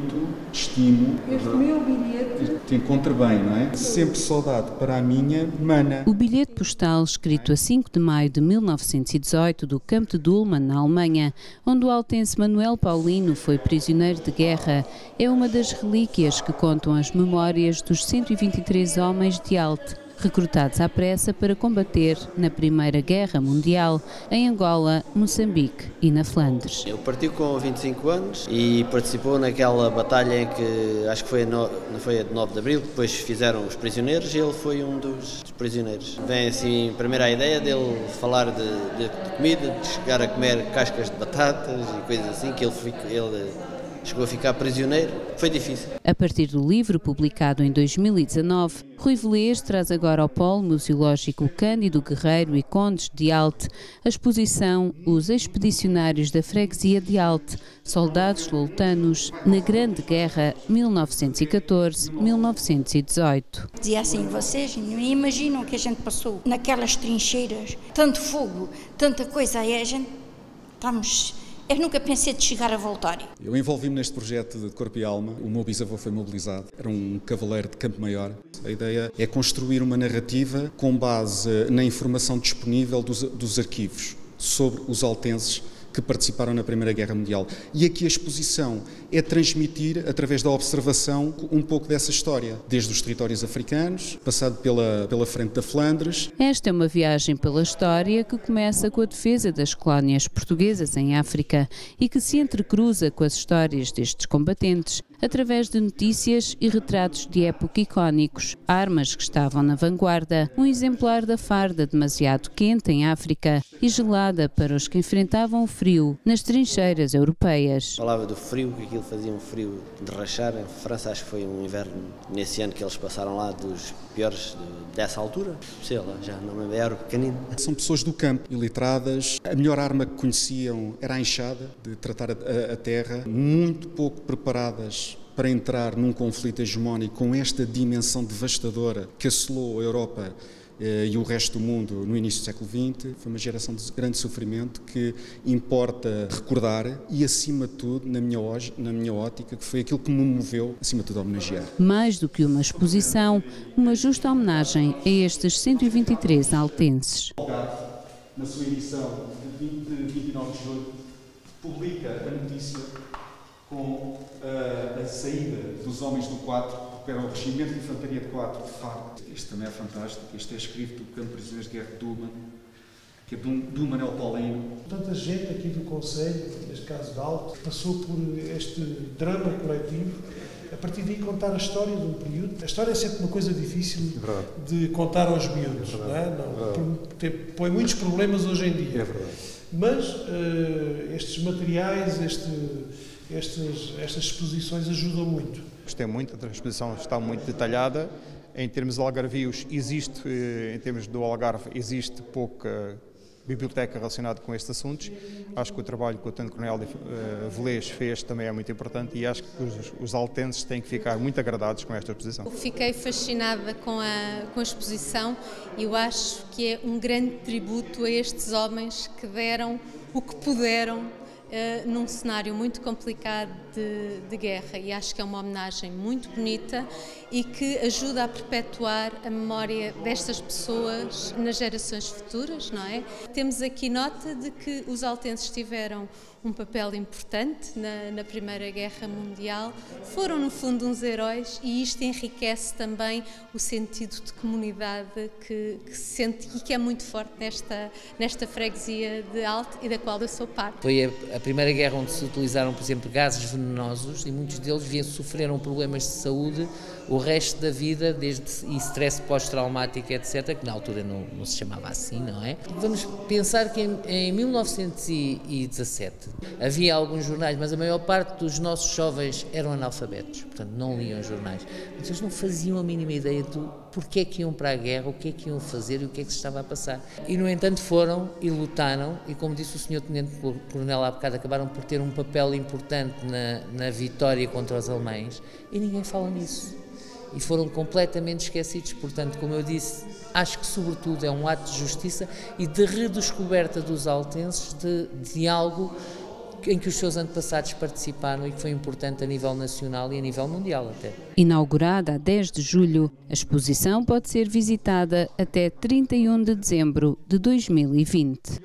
muito estimo. Este meu bilhete te encontra bem, não é? Sempre saudade para a minha mana. O bilhete postal, escrito a 5 de maio de 1918 do campo de Dülmen, na Alemanha, onde o altense Manuel Paulino foi prisioneiro de guerra, é uma das relíquias que contam as memórias dos 123 homens de Alte, recrutados à pressa para combater na Primeira Guerra Mundial, em Angola, Moçambique e na Flandres. Ele partiu com 25 anos e participou naquela batalha em que, acho que foi a de 9 de Abril, depois fizeram os prisioneiros e ele foi um dos prisioneiros. Vem assim, primeiro a ideia dele falar de comida, de chegar a comer cascas de batatas e coisas assim, que ele chegou a ficar prisioneiro. Foi difícil. A partir do livro publicado em 2019, Rui Velez traz agora ao Polo Museológico Cândido Guerreiro e Condes de Alte a exposição Os Expedicionários da Freguesia de Alte, Soldados Loltanos, na Grande Guerra 1914-1918. dizia assim: vocês não imaginam que a gente passou naquelas trincheiras, tanto fogo, tanta coisa, aí a gente estamos... Eu nunca pensei de chegar a voltar. Eu envolvi-me neste projeto de corpo e alma. O meu bisavô foi mobilizado, era um cavaleiro de Campo Maior. A ideia é construir uma narrativa com base na informação disponível dos arquivos sobre os altenses que participaram na Primeira Guerra Mundial. E aqui a exposição é transmitir, através da observação, um pouco dessa história, desde os territórios africanos, passado pela frente da Flandres. Esta é uma viagem pela história que começa com a defesa das colónias portuguesas em África e que se entrecruza com as histórias destes combatentes, através de notícias e retratos de época icónicos, armas que estavam na vanguarda, um exemplar da farda demasiado quente em África e gelada para os que enfrentavam o frio nas trincheiras europeias. Falava do frio, que aquilo fazia um frio de rachar. Em França acho que foi um inverno nesse ano que eles passaram lá dos piores dessa altura. Sei lá, já não me lembro, era pequenino. São pessoas do campo, iliteradas. A melhor arma que conheciam era a enxada, de tratar a terra, muito pouco preparadas para entrar num conflito hegemónico com esta dimensão devastadora que assolou a Europa e o resto do mundo no início do século XX. Foi uma geração de grande sofrimento que importa recordar e, acima de tudo, na minha ótica, que foi aquilo que me moveu, acima de tudo, a homenagear. Mais do que uma exposição, uma justa homenagem a estes 123 altenses. O Algarve, na sua edição de 29 de julho, publica a notícia com a saída dos homens do 4, que era o Regimento de Infantaria de 4 de Faro. Este também é fantástico, este é escrito do Campo de Prisioneiros de Guerra de Dülmen, que é do Manuel Paulino. Tanta gente aqui do Conselho, neste caso de Alte, passou por este drama coletivo. A partir daí contar a história de um período. A história é sempre uma coisa difícil de contar aos miúdos, não é? Põe muitos problemas hoje em dia. É verdade. Mas estes materiais, estas exposições ajudam muito. Gostei muito, a exposição está muito detalhada. Em termos de algarvios, em termos do Algarve, existe pouca biblioteca relacionada com estes assuntos. Acho que o trabalho que o Tenente-Coronel Velez fez também é muito importante e acho que os altenses têm que ficar muito agradados com esta exposição. Fiquei fascinada com a exposição e eu acho que é um grande tributo a estes homens que deram o que puderam num cenário muito complicado de guerra, e acho que é uma homenagem muito bonita e que ajuda a perpetuar a memória destas pessoas nas gerações futuras, não é? Temos aqui nota de que os altenses tiveram um papel importante na Primeira Guerra Mundial, foram no fundo uns heróis e isto enriquece também o sentido de comunidade que se sente e que é muito forte nesta freguesia de Alte e da qual eu sou parte. Foi a Primeira Guerra onde se utilizaram, por exemplo, gases venenosos e muitos deles sofreram problemas de saúde o resto da vida, desde stress pós-traumático, etc., que na altura não se chamava assim, não é? Vamos pensar que em 1917 havia alguns jornais, mas a maior parte dos nossos jovens eram analfabetos, portanto não liam jornais. Mas eles não faziam a mínima ideia do porquê é que iam para a guerra, o que é que iam fazer e o que é que se estava a passar. E, no entanto, foram e lutaram, e como disse o Sr. Tenente-Coronel há bocado, acabaram por ter um papel importante na vitória contra os alemães, e ninguém fala nisso. E foram completamente esquecidos. Portanto, como eu disse, acho que sobretudo é um ato de justiça e de redescoberta dos altenses de algo em que os seus antepassados participaram e que foi importante a nível nacional e a nível mundial até. Inaugurada a 10 de julho, a exposição pode ser visitada até 31 de dezembro de 2020.